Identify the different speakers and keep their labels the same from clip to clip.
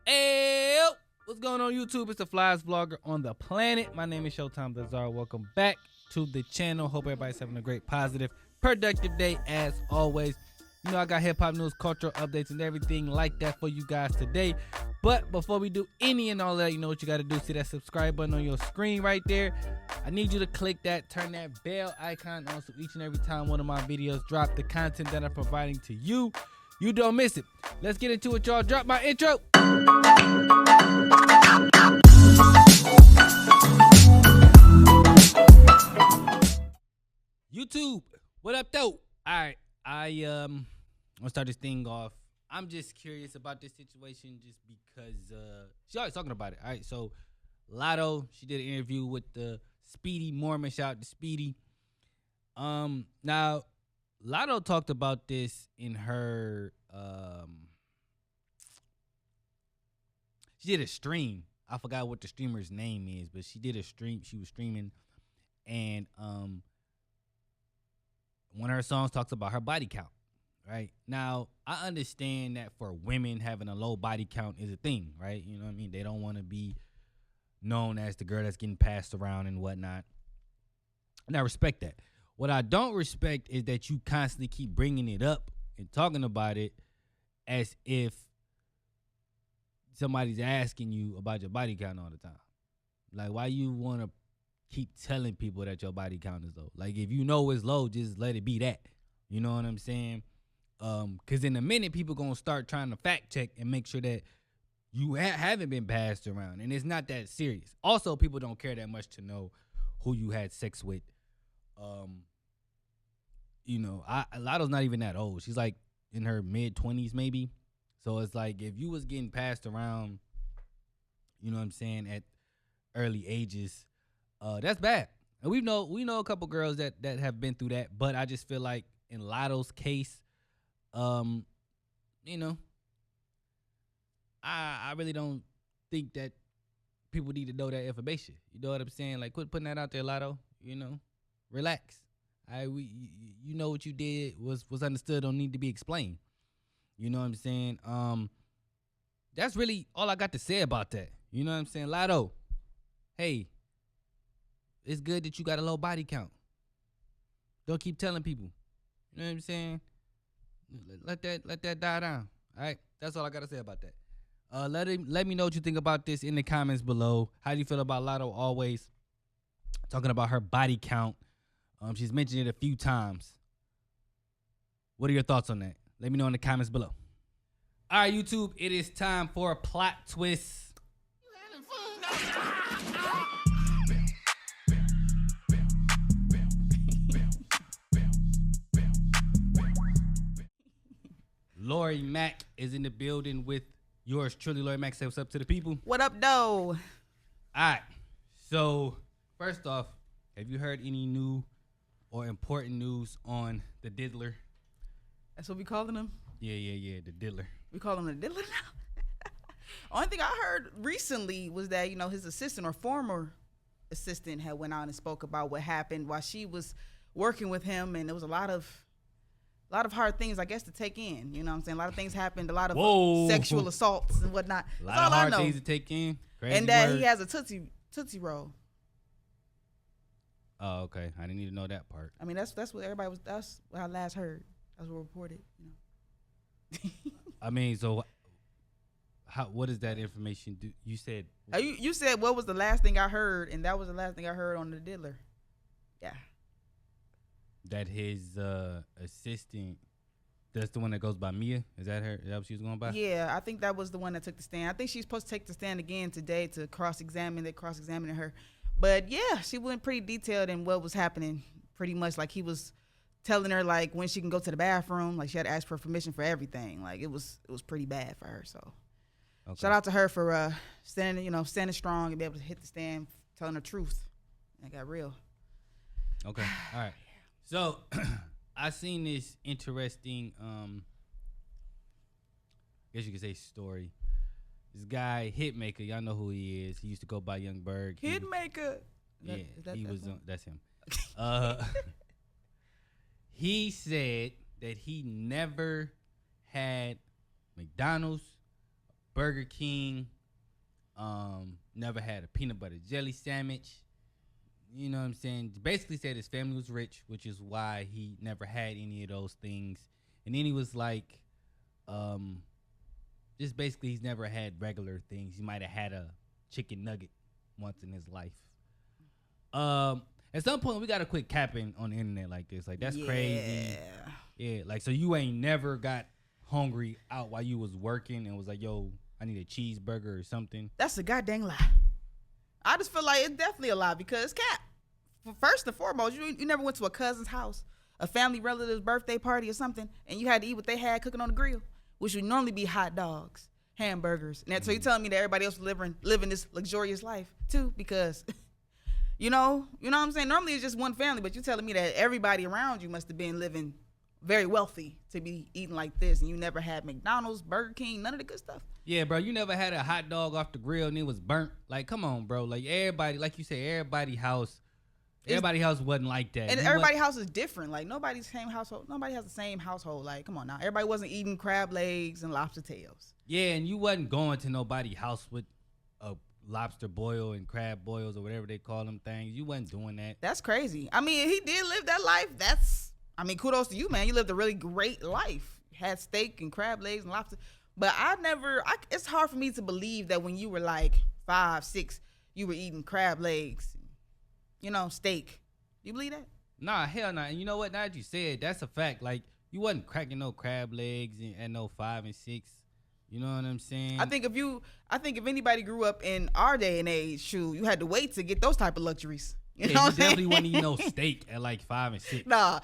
Speaker 1: Hey, what's going on YouTube? It's the flyest vlogger on the planet. My name is Showtime the Czar. Welcome back to the channel. Hope everybody's having a great, positive, productive day as always. You know I got hip hop news, cultural updates, and everything like that for you guys today. But before we do any and all that, you know what you got to do. See that subscribe button on your screen right there. I need you to click that, turn that bell icon on so each and every time one of my videos drop, the content that I'm providing to you, you don't miss it. Let's get into it, y'all. Drop my intro. YouTube, what up, though? All right, I'm gonna start this thing off. I'm just curious about this situation just because she always talking about it. All right, so Latto, she did an interview with the Speedy Mormon. Shout out to Speedy. Now Latto talked about this in her she did a stream. I forgot what the streamer's name is, but she did a stream. She was streaming, and one of her songs talks about her body count. Right now, I understand that for women, having a low body count is a thing, right? You know what I mean? They don't want to be known as the girl that's getting passed around and whatnot. And I respect that. What I don't respect is that you constantly keep bringing it up and talking about it as if somebody's asking you about your body count all the time. Like, why you want to keep telling people that your body count is low? Like, if you know it's low, just let it be that. You know what I'm saying? Because in a minute, people going to start trying to fact check and make sure that you haven't been passed around. And it's not that serious. Also, people don't care that much to know who you had sex with. You know, Latto's not even that old. She's like in her mid-20s maybe. So it's like if you was getting passed around, you know what I'm saying, at early ages, that's bad. And we know a couple girls that have been through that. But I just feel like in Latto's case, you know, I really don't think that people need to know that information. You know what I'm saying? Like, quit putting that out there, Latto. You know, relax. You know what you did was understood. Don't need to be explained. You know what I'm saying? That's really all I got to say about that. You know what I'm saying, Latto? Hey, it's good that you got a low body count. Don't keep telling people. You know what I'm saying? Let that die down. All right, that's all I gotta say about that. Let me know what you think about this in the comments below. How do you feel about Latto always talking about her body count? She's mentioned it a few times. What are your thoughts on that? Let me know in the comments below. All right, YouTube, it is time for a plot twist. Lori Mack is in the building with yours truly. Lori Mack, say what's up to the people.
Speaker 2: What up, though?
Speaker 1: All right. So, first off, have you heard any new or important news on the diddler?
Speaker 2: That's what we calling him?
Speaker 1: Yeah, the diddler.
Speaker 2: We call him the diddler now? Only thing I heard recently was that, you know, his assistant or former assistant had went out and spoke about what happened while she was working with him, and there was a lot of hard things, I guess, to take in. You know what I'm saying? A lot of things happened, a lot of sexual assaults and whatnot.
Speaker 1: A lot of hard things to take in. Crazy
Speaker 2: and that
Speaker 1: word.
Speaker 2: he has a Tootsie Roll.
Speaker 1: Oh, okay. I didn't need to know that part.
Speaker 2: I mean, that's what everybody was, that's what I last heard. That's what reported, you know.
Speaker 1: I mean, so what does that information do? You said
Speaker 2: you said what was the last thing I heard, and that was the last thing I heard on the diddler. Yeah.
Speaker 1: That his assistant, that's the one that goes by Mia? Is that her? Is that what she was going by?
Speaker 2: Yeah, I think that was the one that took the stand. I think she's supposed to take the stand again today to cross-examining her. But yeah, she went pretty detailed in what was happening. Pretty much like he was telling her like when she can go to the bathroom. Like she had to ask for permission for everything. Like it was pretty bad for her. So okay. Shout out to her for standing strong and be able to hit the stand, telling the truth. That got real.
Speaker 1: Okay, all right. So I seen this interesting, I guess you could say story. This guy Hitmaka, y'all know who he is. He used to go by Young Berg.
Speaker 2: Hitmaka.
Speaker 1: Yeah, he was. That's him. He said that he never had McDonald's Burger King. Never had a peanut butter jelly sandwich. You know what I'm saying? Basically said his family was rich, which is why he never had any of those things. And then he was like, just basically he's never had regular things. He might have had a chicken nugget once in his life. At some point we gotta quit capping on the internet like this. Like that's crazy. Yeah. Like so you ain't never got hungry out while you was working and was like, yo, I need a cheeseburger or something.
Speaker 2: That's a goddamn lie. I just feel like it's definitely a lie because cap. First and foremost, you never went to a cousin's house, a family relative's birthday party or something, and you had to eat what they had cooking on the grill, which would normally be hot dogs, hamburgers. And so you telling me that everybody else was living this luxurious life too because you know what I'm saying? Normally it's just one family, but you're telling me that everybody around you must have been living very wealthy to be eating like this, and you never had McDonald's, Burger King, none of the good stuff.
Speaker 1: Yeah, bro, you never had a hot dog off the grill and it was burnt. Like, come on, bro. Like everybody, like you said, everybody's house wasn't like that.
Speaker 2: And everybody's house is different. Like nobody's same household. Nobody has the same household. Like, come on now. Everybody wasn't eating crab legs and lobster tails.
Speaker 1: Yeah, and you wasn't going to nobody's house with a lobster boil and crab boils or whatever they call them things. You wasn't doing that.
Speaker 2: That's crazy. I mean, he did live that life. Kudos to you, man. You lived a really great life. Had steak and crab legs and lobster. But it's hard for me to believe that when you were like 5, 6, you were eating crab legs, steak. You believe that?
Speaker 1: Nah, hell nah. And you know what? Now that you said, that's a fact. Like, you wasn't cracking no crab legs at no 5 and 6. You know what I'm saying?
Speaker 2: I think if anybody grew up in our day and age, you had to wait to get those type of luxuries. You know what I'm saying?
Speaker 1: Definitely wouldn't eat no steak at like 5 and 6.
Speaker 2: Nah.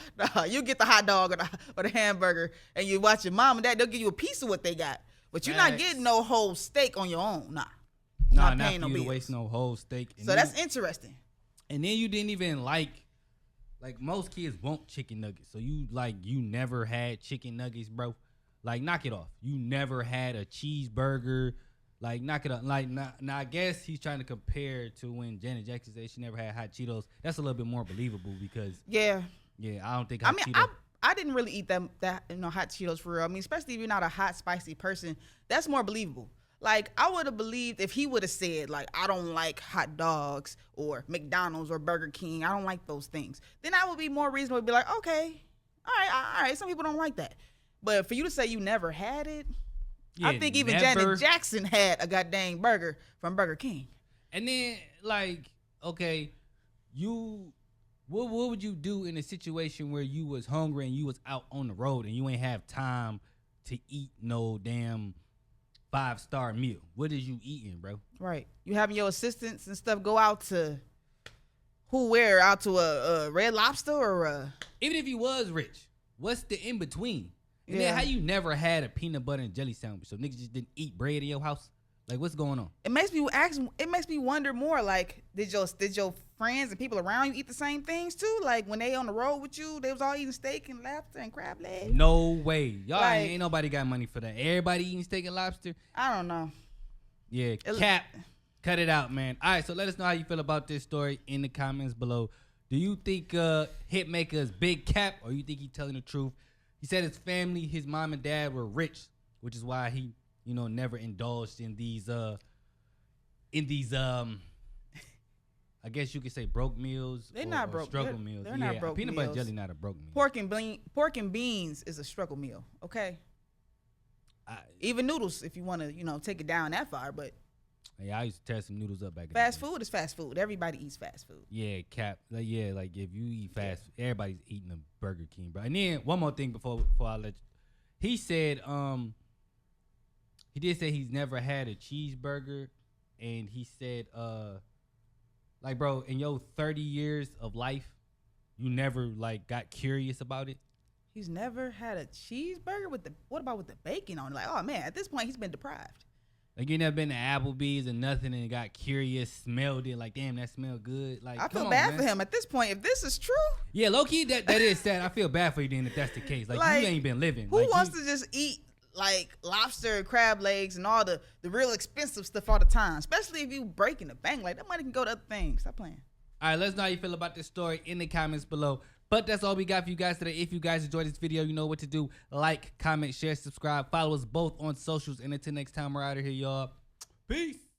Speaker 2: You get the hot dog or the hamburger, and you watch your mom and dad. They'll give you a piece of what they got, but you're not getting no whole steak on your own. Nah,
Speaker 1: not for you to waste no whole steak.
Speaker 2: So that's interesting.
Speaker 1: And then you didn't even like most kids want chicken nuggets. So you never had chicken nuggets, bro. Like, knock it off. You never had a cheeseburger. Like, knock it up. Like, now I guess he's trying to compare to when Janet Jackson said she never had hot Cheetos. That's a little bit more believable because I don't think Cheetos.
Speaker 2: I didn't really eat that hot Cheetos for real. I mean, especially if you're not a hot spicy person, that's more believable. Like, I would have believed if he would have said, like, I don't like hot dogs or McDonald's or Burger King. I don't like those things. Then I would be more reasonable to be like, okay, all right. Some people don't like that. But for you to say you never had it, I think even Janet Jackson had a goddamn burger from Burger King.
Speaker 1: And then, like, okay, what would you do in a situation where you was hungry and you was out on the road and you ain't have time to eat no damn 5-star meal? What is you eating, bro?
Speaker 2: Right. You having your assistants and stuff go out to out to a Red Lobster or a...
Speaker 1: Even if you was rich, what's the in between? And then how you never had a peanut butter and jelly sandwich? So niggas just didn't eat bread in your house? Like, what's going on?
Speaker 2: It makes me wonder more. Like, did your friends and people around you eat the same things too? Like, when they on the road with you, they was all eating steak and lobster and crab legs?
Speaker 1: No way. Y'all ain't nobody got money for that. Everybody eating steak and lobster?
Speaker 2: I don't know.
Speaker 1: Yeah, cap. Cut it out, man. All right, so let us know how you feel about this story in the comments below. Do you think Hitmaka is big cap, or you think he's telling the truth? He said his family, his mom and dad were rich, which is why he, never indulged in these I guess you could say broke meals.
Speaker 2: They're not broke.
Speaker 1: Struggle meals.
Speaker 2: They're not broke
Speaker 1: peanut
Speaker 2: meals.
Speaker 1: butter jelly not a broke meal.
Speaker 2: Pork and beans is a struggle meal. Okay. Even noodles, if you want to, take it down that far, but.
Speaker 1: Yeah, I used to tear some noodles up back in
Speaker 2: Fast food is fast food. Everybody eats fast food.
Speaker 1: Yeah, cap. Like if you eat fast, everybody's eating a Burger King, bro. And then one more thing before I let you. He said, he did say he's never had a cheeseburger, and he said, like, bro, in your 30 years of life, you never got curious about it.
Speaker 2: He's never had a cheeseburger what about with the bacon on it? Like, oh man, at this point he's been deprived.
Speaker 1: Like, you never been to Applebee's or nothing and got curious, smelled it, like, damn, that smelled good. Like,
Speaker 2: I feel bad for him at this point. If this is true. Yeah,
Speaker 1: low-key, that is sad. I feel bad for you then if that's the case. Like you ain't been living.
Speaker 2: Who wants to just eat, lobster and crab legs and all the real expensive stuff all the time? Especially if you breaking the bank. Like, that money can go to other things. Stop playing.
Speaker 1: All right, let us know how you feel about this story in the comments below. But that's all we got for you guys today. If you guys enjoyed this video, you know what to do. Like, comment, share, subscribe. Follow us both on socials. And until next time, we're out of here, y'all. Peace.